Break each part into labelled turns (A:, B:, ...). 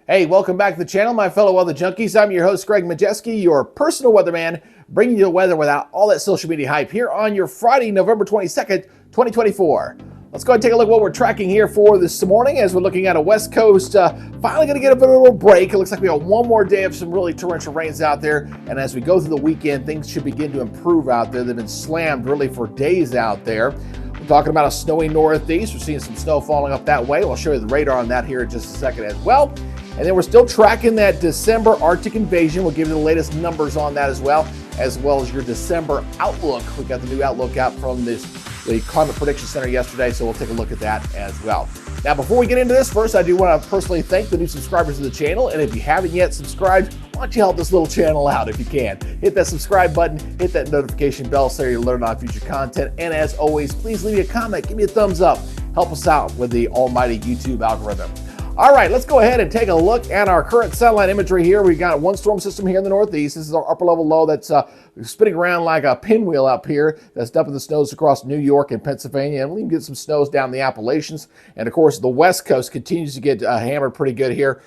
A: Hey, welcome back to the channel, my fellow weather junkies. I'm your host, Greg Majeski, your personal weatherman, bringing you the weather without all that social media hype here on your Friday, November 22nd, 2024. Let's go ahead and take a look at what we're tracking here for this morning as we're looking at a West Coast. Finally going to get a bit of a little break. It looks like we got one more day of some really torrential rains out there. And as we go through the weekend, things should begin to improve out there. They've been slammed really for days out there. We're talking about a snowy northeast. We're seeing some snow falling up that way. I'll show you the radar on that here in just a second as well. And then we're still tracking that December Arctic invasion. We'll give you the latest numbers on that as well as your December outlook. We got the new outlook out from the Climate Prediction Center yesterday, so we'll take a look at that as well. Now, before we get into this, first, I do want to personally thank the new subscribers to the channel. And if you haven't yet subscribed, why don't you help this little channel out if you can? Hit that subscribe button, hit that notification bell so you'll learn about future content. And as always, please leave me a comment, give me a thumbs up. Help us out with the almighty YouTube algorithm. All right, let's go ahead and take a look at our current satellite imagery here. We've got one storm system here in the northeast. This is our upper level low that's spinning around like a pinwheel up here. That's dumping the snows across New York and Pennsylvania. And we can get some snows down the Appalachians. And of course, the West Coast continues to get hammered pretty good here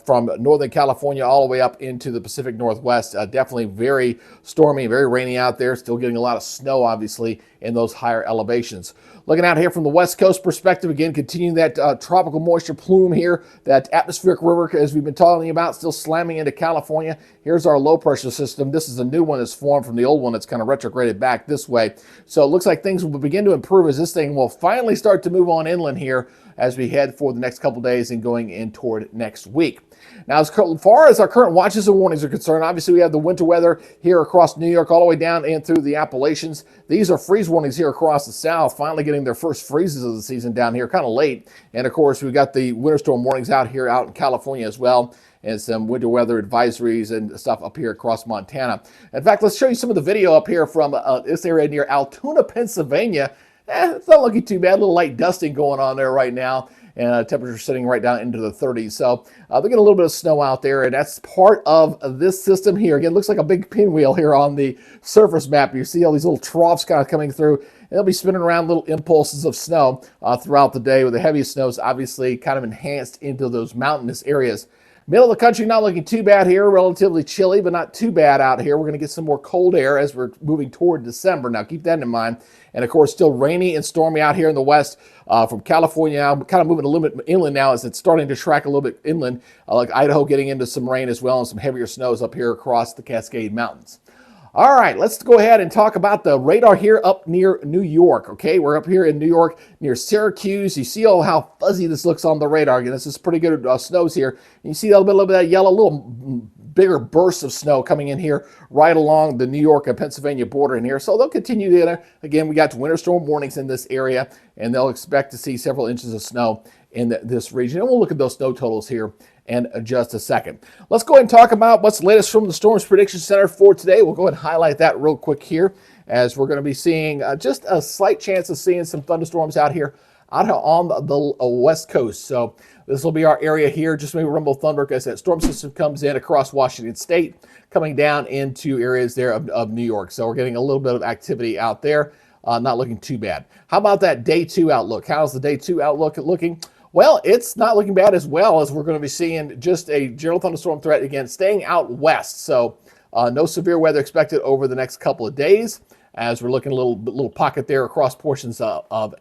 A: from Northern California all the way up into the Pacific Northwest. Definitely very stormy, very rainy out there. Still getting a lot of snow, obviously, in those higher elevations. Looking out here from the West Coast perspective, again, continuing that tropical moisture plume here, that atmospheric river, as we've been talking about, still slamming into California. Here's our low pressure system. This is a new one that's formed from the old one that's kind of retrograded back this way. So it looks like things will begin to improve as this thing will finally start to move on inland here as we head for the next couple days and going in toward next week. Now, as far as our current watches and warnings are concerned, obviously we have the winter weather here across New York all the way down and through the Appalachians. These are freeze warnings here across the south, finally getting their first freezes of the season down here, kind of late. And of course, we've got the winter storm warnings out here out in California as well, and some winter weather advisories and stuff up here across Montana. In fact, let's show you some of the video up here from this area near Altoona, Pennsylvania. It's not looking too bad. A little light dusting going on there right now. And temperature sitting right down into the 30s. So they're getting a little bit of snow out there, and that's part of this system here. Again, it looks like a big pinwheel here on the surface map. You see all these little troughs kind of coming through, and they'll be spinning around little impulses of snow throughout the day, with the heaviest snows obviously kind of enhanced into those mountainous areas. Middle of the country, not looking too bad here. Relatively chilly, but not too bad out here. We're going to get some more cold air as we're moving toward December. Now, keep that in mind. And, of course, still rainy and stormy out here in the west from California. I'm kind of moving a little bit inland now as it's starting to track a little bit inland, like Idaho getting into some rain as well and some heavier snows up here across the Cascade Mountains. All right, let's go ahead and talk about the radar here up near New York, okay? We're up here in New York near Syracuse. You see how fuzzy this looks on the radar. Again, this is pretty good snows here. And you see a little bit of that yellow, little bigger bursts of snow coming in here right along the New York and Pennsylvania border in here. So they'll continue there. Again, we got winter storm warnings in this area, and they'll expect to see several inches of snow in this region. And we'll look at those snow totals here in just a second. Let's go ahead and talk about what's the latest from the Storms Prediction Center for today. We'll go ahead and highlight that real quick here, as we're going to be seeing just a slight chance of seeing some thunderstorms out here on the West Coast. So this will be our area here, just maybe rumble thunder as that storm system comes in across Washington State, coming down into areas there of New York. So we're getting a little bit of activity out there, not looking too bad. How about that day 2 outlook? How's the day 2 outlook looking? Well, it's not looking bad as well, as we're going to be seeing just a general thunderstorm threat, again, staying out west. So no severe weather expected over the next couple of days, as we're looking at a little pocket there across portions of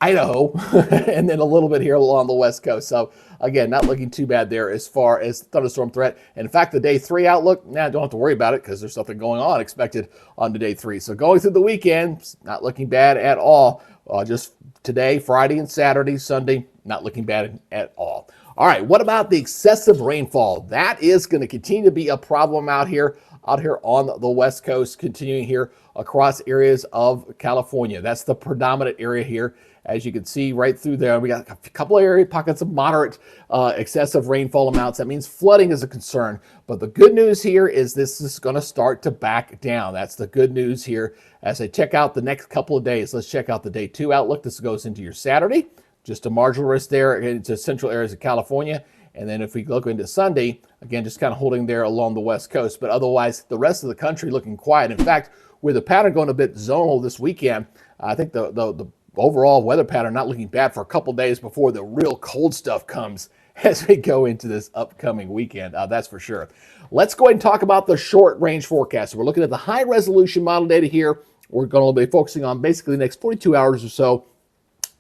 A: Idaho, and then a little bit here along the West Coast. So again, not looking too bad there as far as thunderstorm threat. And in fact, the day 3 outlook, don't have to worry about it because there's something going on expected on the day 3. So going through the weekend, not looking bad at all. Just today, Friday and Saturday, Sunday, not looking bad at all. All right, what about the excessive rainfall? That is going to continue to be a problem out here on the West Coast, continuing here across areas of California. That's the predominant area here. As you can see right through there, we got a couple of area pockets of moderate excessive rainfall amounts. That means flooding is a concern. But the good news here is this is going to start to back down. That's the good news here. As I check out the next couple of days, let's check out the day 2 outlook. This goes into your Saturday. Just a marginal risk there into central areas of California. And then if we look into Sunday, again, just kind of holding there along the West Coast. But otherwise, the rest of the country looking quiet. In fact, with the pattern going a bit zonal this weekend, I think the overall weather pattern not looking bad for a couple days before the real cold stuff comes as we go into this upcoming weekend, that's for sure. Let's go ahead and talk about the short range forecast. So we're looking at the high resolution model data here. We're going to be focusing on basically the next 42 hours or so.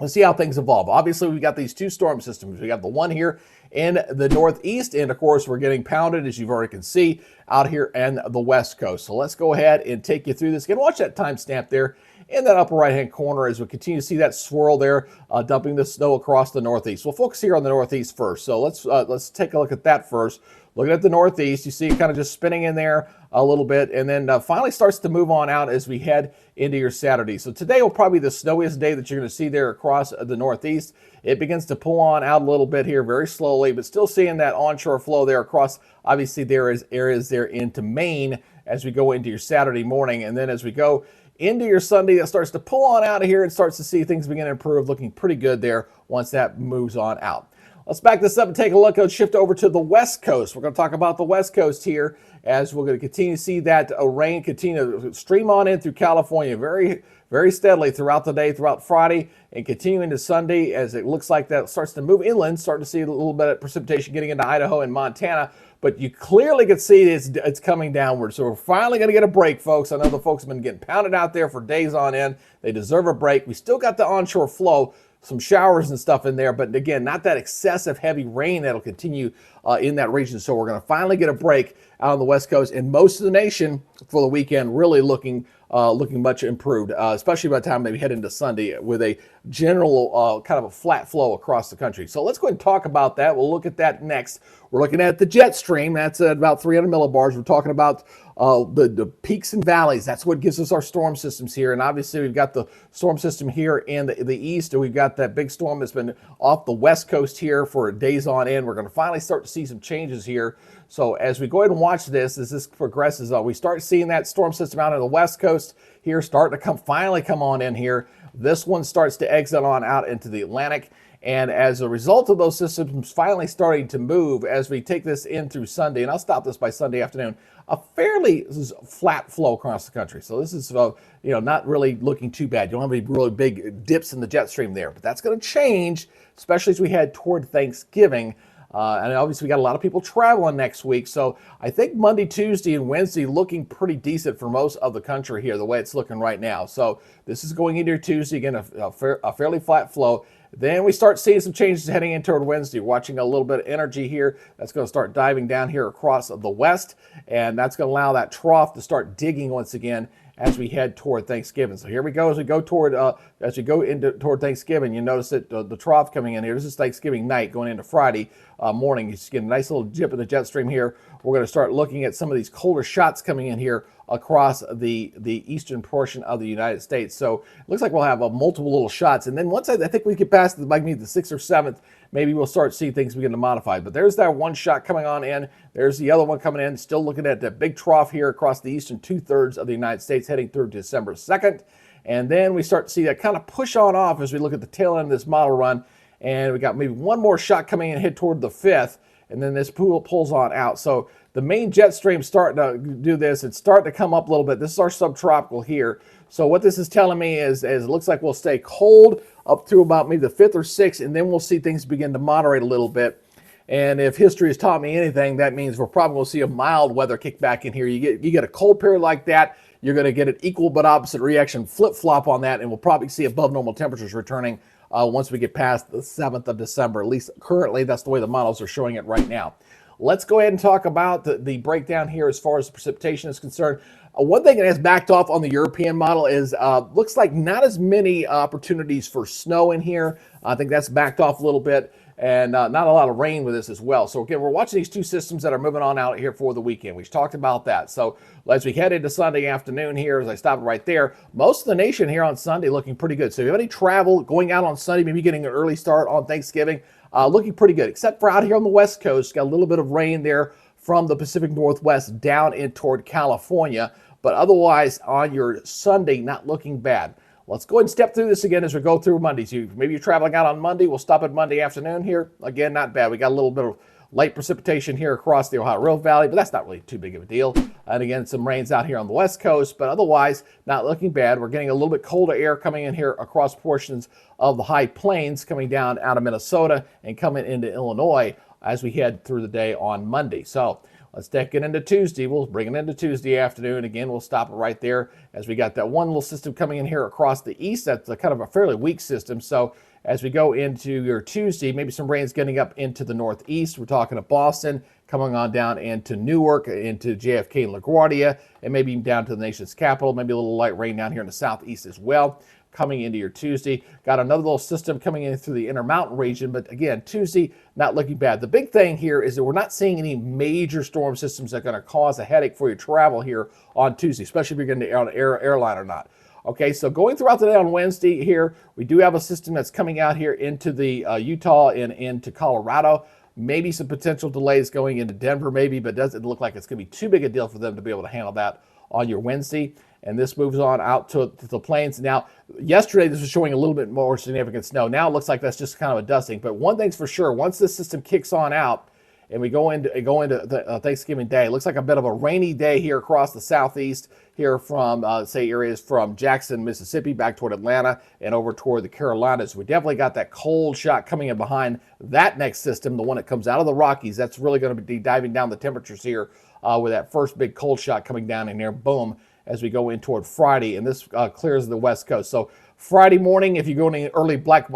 A: Let's see how things evolve. Obviously, we've got these two storm systems. We got the one here in the northeast, and of course, we're getting pounded, as you've already can see, out here in the west coast. So let's go ahead and take you through this. Again, watch that timestamp there in that upper right-hand corner as we continue to see that swirl there, dumping the snow across the northeast. We'll focus here on the northeast first. So let's take a look at that first. Looking at the northeast, you see it kind of just spinning in there a little bit, and then finally starts to move on out as we head into your Saturday. So today will probably be the snowiest day that you're going to see there across the northeast. It begins to pull on out a little bit here very slowly, but still seeing that onshore flow there across. Obviously, there is areas there into Maine as we go into your Saturday morning, and then as we go into your Sunday, that starts to pull on out of here and starts to see things begin to improve, looking pretty good there once that moves on out. Let's back this up and take a look. Let's shift over to the West Coast. We're going to talk about the West Coast here as we're going to continue to see that rain continue to stream on in through California very, very steadily throughout the day, throughout Friday, and continuing to Sunday as it looks like that starts to move inland, starting to see a little bit of precipitation getting into Idaho and Montana. But you clearly can see it's coming downward. So we're finally going to get a break, folks. I know the folks have been getting pounded out there for days on end. They deserve a break. We still got the onshore flow, some showers and stuff in there, but again, not that excessive heavy rain that'll continue in that region. So we're going to finally get a break out on the West Coast, and most of the nation for the weekend really looking much improved, especially by the time they head into Sunday with a general kind of a flat flow across the country. So let's go ahead and talk about that. We'll look at that next. We're looking at the jet stream. That's at about 300 millibars. We're talking about the peaks and valleys. That's what gives us our storm systems here. And obviously, we've got the storm system here in the east, and we've got that big storm that's been off the west coast here for days on end. We're going to finally start to see some changes here. So as we go ahead and watch this, as this progresses, we start seeing that storm system out on the west coast here start to finally come on in here. This one starts to exit on out into the Atlantic. And as a result of those systems finally starting to move as we take this in through Sunday, and I'll stop this by Sunday afternoon, a fairly flat flow across the country. So this is not really looking too bad. You don't have any really big dips in the jet stream there, but that's going to change, especially as we head toward Thanksgiving. And obviously, we got a lot of people traveling next week. So I think Monday, Tuesday, and Wednesday looking pretty decent for most of the country here, the way it's looking right now. So this is going into your Tuesday, again, a fairly flat flow. Then we start seeing some changes heading in toward Wednesday. Watching a little bit of energy here. That's going to start diving down here across the west. And that's going to allow that trough to start digging once again as we head toward Thanksgiving. So here we go as we go toward toward Thanksgiving. You notice that the trough coming in here. This is Thanksgiving night going into Friday morning. You just get a nice little dip in the jet stream here. We're going to start looking at some of these colder shots coming in here across the eastern portion of the United States. So it looks like we'll have multiple little shots. And then once I think we get past the 6th or 7th, maybe we'll start seeing things begin to modify. But there's that one shot coming on in. There's the other one coming in. Still looking at that big trough here across the eastern 2/3 of the United States heading through December 2nd. And then we start to see that kind of push on off as we look at the tail end of this model run. And we got maybe one more shot coming in, head toward the 5th. And then this pool pulls on out. So the main jet stream starting to do this. It's starting to come up a little bit. This is our subtropical here. So what this is telling me is it looks like we'll stay cold up through about maybe the 5th or 6th, and then we'll see things begin to moderate a little bit. And if history has taught me anything, that means we're probably going to see a mild weather kick back in here. You get a cold period like that, you're going to get an equal but opposite reaction flip-flop on that, and we'll probably see above normal temperatures returning once we get past the 7th of December. At least currently, that's the way the models are showing it right now. Let's go ahead and talk about the breakdown here as far as the precipitation is concerned. One thing that has backed off on the European model is looks like not as many opportunities for snow in here. I think that's backed off a little bit, and not a lot of rain with this as well. So again, we're watching these two systems that are moving on out here for the weekend. We've talked about that. So as we head into Sunday afternoon here, as I stop right there, most of the nation here on Sunday looking pretty good. So if you have any travel going out on Sunday, maybe getting an early start on Thanksgiving, looking pretty good, except for out here on the West Coast. Got a little bit of rain there from the Pacific Northwest down in toward California. But otherwise, on your Sunday, not looking bad. Let's go ahead and step through this again as we go through Monday. So maybe you're traveling out on Monday. We'll stop at Monday afternoon here. Again, not bad. We got a little bit of light precipitation here across the Ohio River Valley, but that's not really too big of a deal. And again, some rains out here on the West Coast, but otherwise not looking bad. We're getting a little bit colder air coming in here across portions of the high plains coming down out of Minnesota and coming into Illinois. as we head through the day on Monday. So let's take it into Tuesday. We'll bring it into Tuesday afternoon. Again, we'll stop it right there as we got that one little system coming in here across the east. That's a kind of a fairly weak system. So as we go into your Tuesday, maybe some rain's getting up into the northeast. We're talking to Boston, coming on down into Newark, into JFK and LaGuardia, and maybe even down to the nation's capital. Maybe a little light rain down here in the southeast as well. Coming into your Tuesday. Got another little system coming in through the Intermountain region, but again, Tuesday, not looking bad. The big thing here is that we're not seeing any major storm systems that are going to cause a headache for your travel here on Tuesday, especially if you're going to on an airline or not. Okay, so going throughout the day on Wednesday here, we do have a system that's coming out here into the Utah and into Colorado. Maybe some potential delays going into Denver maybe, but doesn't look like it's going to be too big a deal for them to be able to handle that on your Wednesday. And this moves on out to the plains. Now, yesterday this was showing a little bit more significant snow. Now it looks like that's just kind of a dusting. But one thing's for sure, once this system kicks on out and we go into the, Thanksgiving Day, it looks like a bit of a rainy day here across the southeast here from, say, areas from Jackson, Mississippi, back toward Atlanta and over toward the Carolinas. We definitely got that cold shot coming in behind that next system, the one that comes out of the Rockies. That's really going to be diving down the temperatures here with that first big cold shot coming down in there. Boom. As we go in toward Friday, and this clears the West Coast. So Friday morning, if you're going to early Black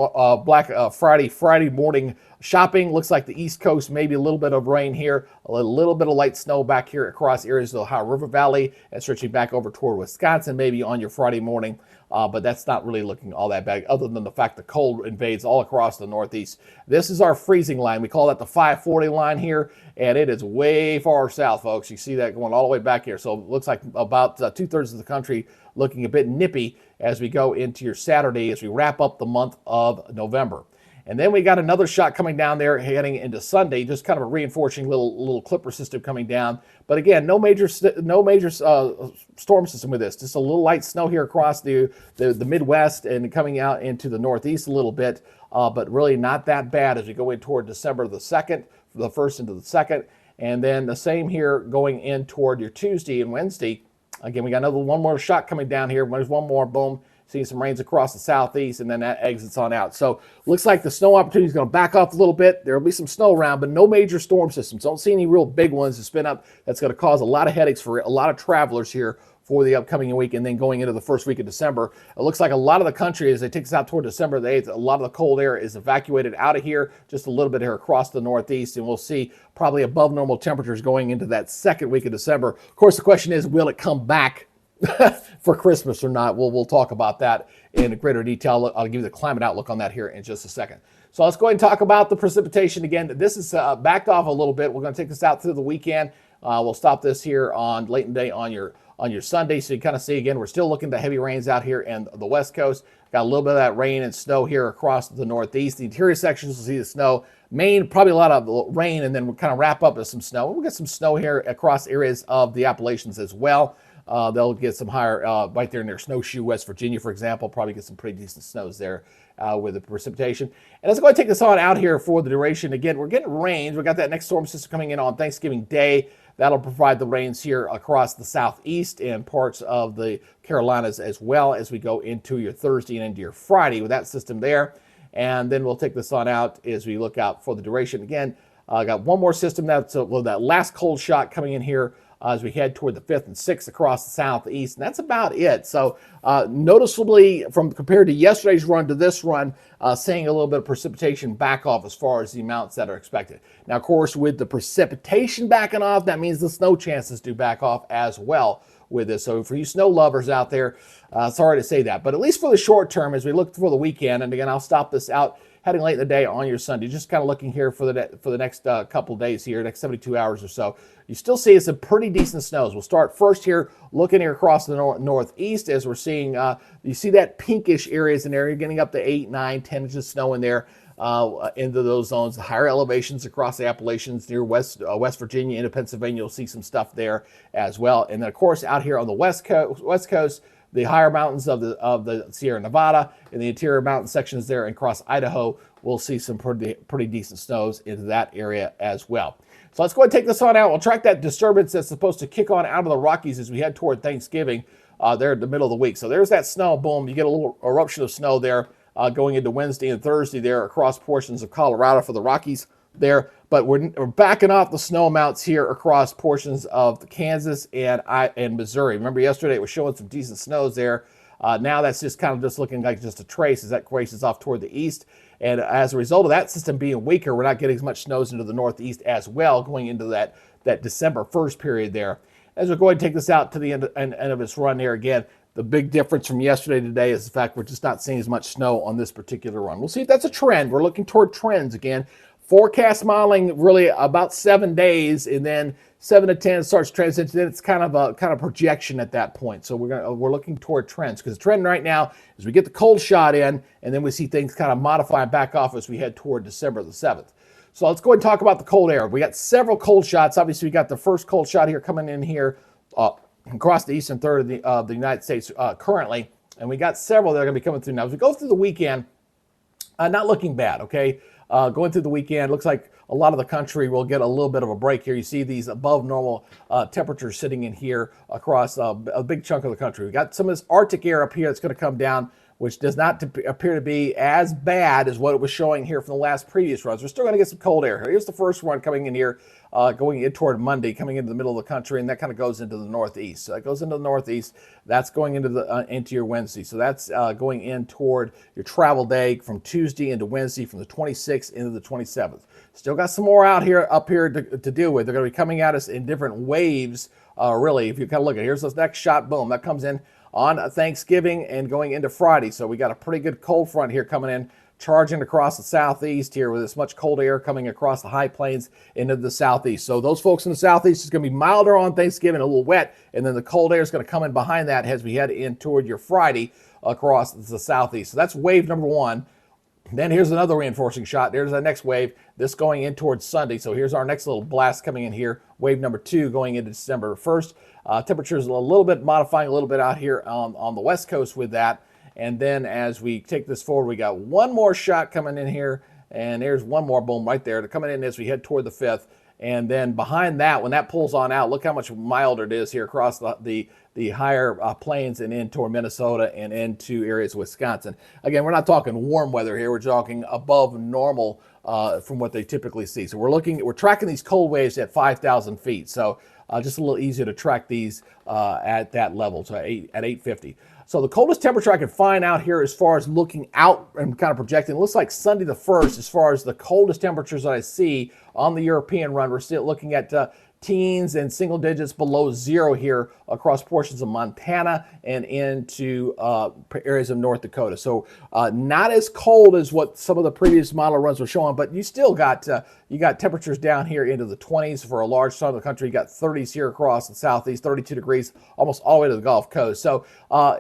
A: Friday morning shopping, looks like the East Coast, maybe a little bit of rain here, a little bit of light snow back here across areas of the Ohio River Valley, and stretching back over toward Wisconsin maybe on your Friday morning. But that's not really looking all that bad, other than the fact the cold invades all across the Northeast. This is our freezing line. We call that the 540 line here, and it is way far south, folks. You see that going all the way back here. So it looks like about 2/3 of the country looking a bit nippy as we go into your Saturday, as we wrap up the month of November. And then we got another shot coming down there heading into Sunday, just kind of a reinforcing little clipper system coming down. But again, no major storm system with this. Just a little light snow here across the Midwest and coming out into the Northeast a little bit, but really not that bad as we go in toward December the 2nd, the 1st into the 2nd. And then the same here going in toward your Tuesday and Wednesday. Again, we got one more shot coming down here. There's one more, boom. Seeing some rains across the southeast, and then that exits on out. So looks like the snow opportunity is going to back off a little bit. There will be some snow around, but no major storm systems. Don't see any real big ones to spin up. That's going to cause a lot of headaches for a lot of travelers here for the upcoming week, and then going into the first week of December. It looks like a lot of the country, as they take us out toward December the 8th, a lot of the cold air is evacuated out of here, just a little bit here across the Northeast, and we'll see probably above normal temperatures going into that second week of December. Of course, the question is, will it come back for Christmas or not? We'll talk about that in greater detail. I'll give you the climate outlook on that here in just a second. So let's go ahead and talk about the precipitation again. This is backed off a little bit. We're going to take this out through the weekend. We'll stop this here on late in the day on your Sunday. So you kind of see again, we're still looking at the heavy rains out here in the West Coast. Got a little bit of that rain and snow here across the Northeast. The interior sections will see the snow. Maine, probably a lot of rain, and then we'll kind of wrap up with some snow. We'll get some snow here across areas of the Appalachians as well. They'll get some higher, right there in their Snowshoe, West Virginia, for example, probably get some pretty decent snows there with the precipitation. And let's go ahead and take this on out here for the duration. Again, we're getting rains. We've got that next storm system coming in on Thanksgiving Day. That'll provide the rains here across the southeast and parts of the Carolinas as well as we go into your Thursday and into your Friday with that system there. And then we'll take this on out as we look out for the duration. Again, I got one more system that's that last cold shot coming in here as we head toward the 5th and 6th across the southeast, and that's about it. So noticeably, compared to yesterday's run to this run, seeing a little bit of precipitation back off as far as the amounts that are expected. Now, of course, with the precipitation backing off, that means the snow chances do back off as well with this. So for you snow lovers out there, sorry to say that, but at least for the short term, as we look for the weekend, and again, I'll stop this out heading late in the day on your Sunday, just kind of looking here for the next couple days here, next 72 hours or so. You still see some pretty decent snows. We'll start first here, looking here across the northeast as we're seeing, you see that pinkish areas in there. You're getting up to 8, 9, 10 inches of snow in there into those zones. The higher elevations across the Appalachians near West Virginia into Pennsylvania, you'll see some stuff there as well. And then, of course, out here on the West Coast, the higher mountains of the Sierra Nevada and the interior mountain sections there and across Idaho, we'll see some pretty decent snows into that area as well. So let's go ahead and take this on out. We'll track that disturbance that's supposed to kick on out of the Rockies as we head toward Thanksgiving there in the middle of the week. So there's that snow, boom. You get a little eruption of snow there going into Wednesday and Thursday there across portions of Colorado for the Rockies. there, but we're backing off the snow amounts here across portions of Kansas and Missouri. Remember yesterday it was showing some decent snows there. Now that's just kind of just looking like just a trace as that traces off toward the east. And as a result of that system being weaker, we're not getting as much snows into the northeast as well going into that December 1st period there. As we're going to take this out to the end of its run here again, the big difference from yesterday to today is the fact we're just not seeing as much snow on this particular run. We'll see if that's a trend. We're looking toward trends again. Forecast modeling really about 7 days, and then 7 to 10 starts transitioning. Then it's kind of a projection at that point. So we're looking toward trends, because the trend right now is we get the cold shot in, and then we see things kind of modify and back off as we head toward December the 7th. So let's go ahead and talk about the cold air. We got several cold shots. Obviously, we got the first cold shot here coming in here across the eastern third of the United States currently, and we got several that are going to be coming through now. As we go through the weekend, not looking bad, okay? Going through the weekend, looks like a lot of the country will get a little bit of a break here. You see these above normal temperatures sitting in here across a big chunk of the country. We got some of this Arctic air up here that's going to come down, which does not appear to be as bad as what it was showing here from the last previous runs. We're still going to get some cold air here. Here's the first one coming in here, going in toward Monday, coming into the middle of the country, and that kind of goes into the northeast. So that goes into the northeast. That's going into your Wednesday. So that's going in toward your travel day from Tuesday into Wednesday, from the 26th into the 27th. Still got some more up here to deal with. They're going to be coming at us in different waves, really. If you kind of look at it, here's this next shot, boom, that comes in on Thanksgiving and going into Friday. So we got a pretty good cold front here coming in, charging across the southeast here with this much cold air coming across the high plains into the southeast. So those folks in the southeast, is going to be milder on Thanksgiving, a little wet, and then the cold air is going to come in behind that as we head in toward your Friday across the southeast. So that's wave number one. Then here's another reinforcing shot. There's the next wave, this going in towards Sunday. So here's our next little blast coming in here, wave number two going into December 1st. Temperatures a little bit modifying a little bit out here on the west coast with that. And then as we take this forward, we got one more shot coming in here, and there's one more, boom, right there. They're coming in as we head toward the 5th. And then behind that, when that pulls on out, look how much milder it is here across the higher plains and in toward Minnesota and into areas of Wisconsin. Again, we're not talking warm weather here. We're talking above normal from what they typically see. So we're tracking these cold waves at 5,000 feet. So just a little easier to track these at that level, so at 850. So the coldest temperature I can find out here as far as looking out and kind of projecting, it looks like Sunday the 1st as far as the coldest temperatures that I see on the European run. We're still looking at teens and single digits below zero here across portions of Montana and into areas of North Dakota. So not as cold as what some of the previous model runs were showing, but you still got you got temperatures down here into the 20s for a large part of the country. You got 30s here across the southeast, 32 degrees almost all the way to the Gulf Coast. So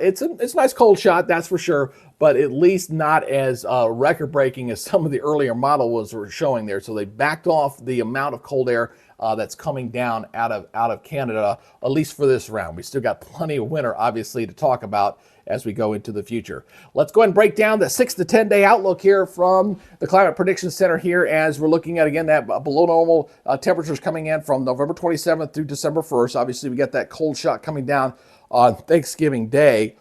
A: it's a nice cold shot, that's for sure, but at least not as record-breaking as some of the earlier models were showing there. So they backed off the amount of cold air that's coming down out of Canada, at least for this round. We still got plenty of winter, obviously, to talk about as we go into the future. Let's go ahead and break down the 6 to 10 day outlook here from the Climate Prediction Center here, as we're looking at, again, that below normal temperatures coming in from November 27th through December 1st. Obviously, we got that cold shot coming down on Thanksgiving Day.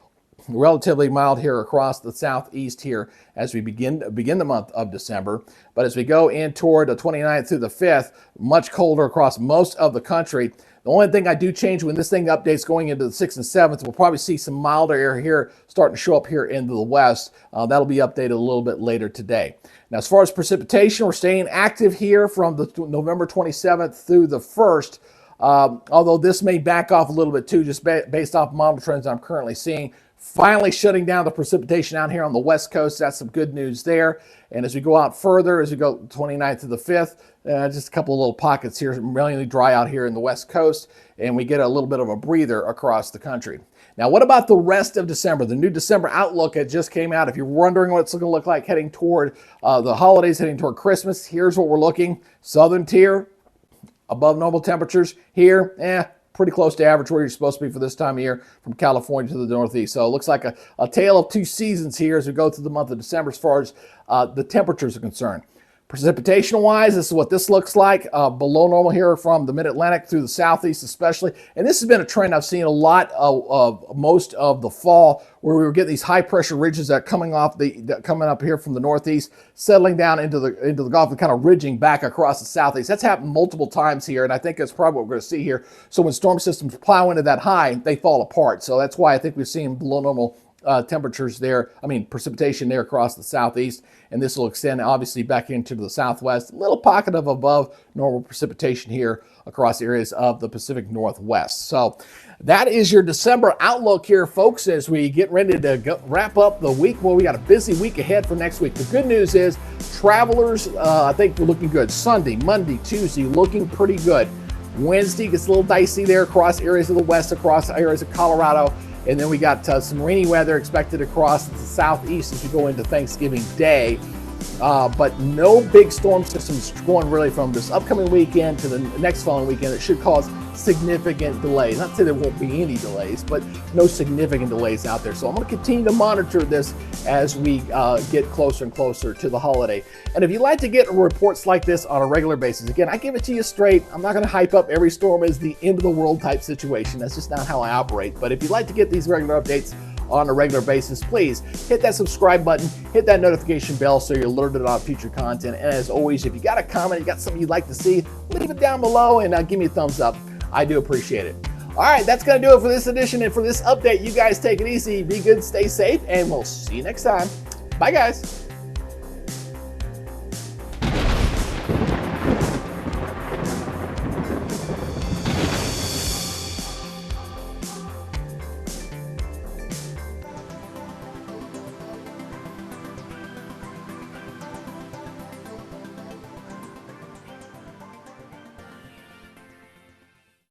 A: Relatively mild here across the southeast here as we begin the month of December. But as we go in toward the 29th through the 5th, much colder across most of the country. The only thing I do change when this thing updates going into the 6th and 7th, we'll probably see some milder air here starting to show up here into the west. That'll be updated a little bit later today. Now, as far as precipitation, we're staying active here from the November 27th through the 1st. Although this may back off a little bit too, just based off model trends I'm currently seeing. Finally shutting down the precipitation out here on the west coast. That's some good news there. And as we go out further, as we go 29th to the 5th, just a couple of little pockets here, really dry out here in the west coast, and we get a little bit of a breather across the country. Now, what about the rest of December? The new December outlook, it just came out. If you're wondering what it's going to look like heading toward the holidays, heading toward Christmas, here's what we're looking. Southern tier, above normal temperatures. Here, pretty close to average where you're supposed to be for this time of year from California to the Northeast. So it looks like a tale of two seasons here as we go through the month of December as far as the temperatures are concerned. Precipitation-wise, this is what this looks like. Below normal here from the mid-Atlantic through the southeast especially. And this has been a trend I've seen a lot of most of the fall, where we were getting these high-pressure ridges that are coming up here from the northeast, settling down into the Gulf and kind of ridging back across the southeast. That's happened multiple times here, and I think that's probably what we're going to see here. So when storm systems plow into that high, they fall apart. So that's why I think we're seeing below normal temperatures there, precipitation there across the southeast, and this will extend obviously back into the southwest. A little pocket of above normal precipitation here across areas of the Pacific Northwest. So that is your December outlook here, folks, as we get ready to wrap up the week. Well, we got a busy week ahead for next week. The good news is travelers, I think we're looking good. Sunday, Monday, Tuesday, looking pretty good. Wednesday gets a little dicey there across areas of the west, across areas of Colorado. And then we got some rainy weather expected across the southeast as we go into Thanksgiving Day. But no big storm systems going really from this upcoming weekend to the next following weekend. It should cause significant delays. Not to say there won't be any delays, but no significant delays out there. So I'm going to continue to monitor this as we get closer and closer to the holiday. And if you'd like to get reports like this on a regular basis, again, I give it to you straight. I'm not going to hype up every storm as the end of the world type situation. That's just not how I operate. But if you'd like to get these regular updates on a regular basis, please hit that subscribe button, hit that notification bell so you're alerted on future content. And as always, if you got a comment, you got something you'd like to see, leave it down below and give me a thumbs up. I do appreciate it. All right, that's going to do it for this edition and for this update. You guys take it easy, be good, stay safe, and we'll see you next time. Bye, guys.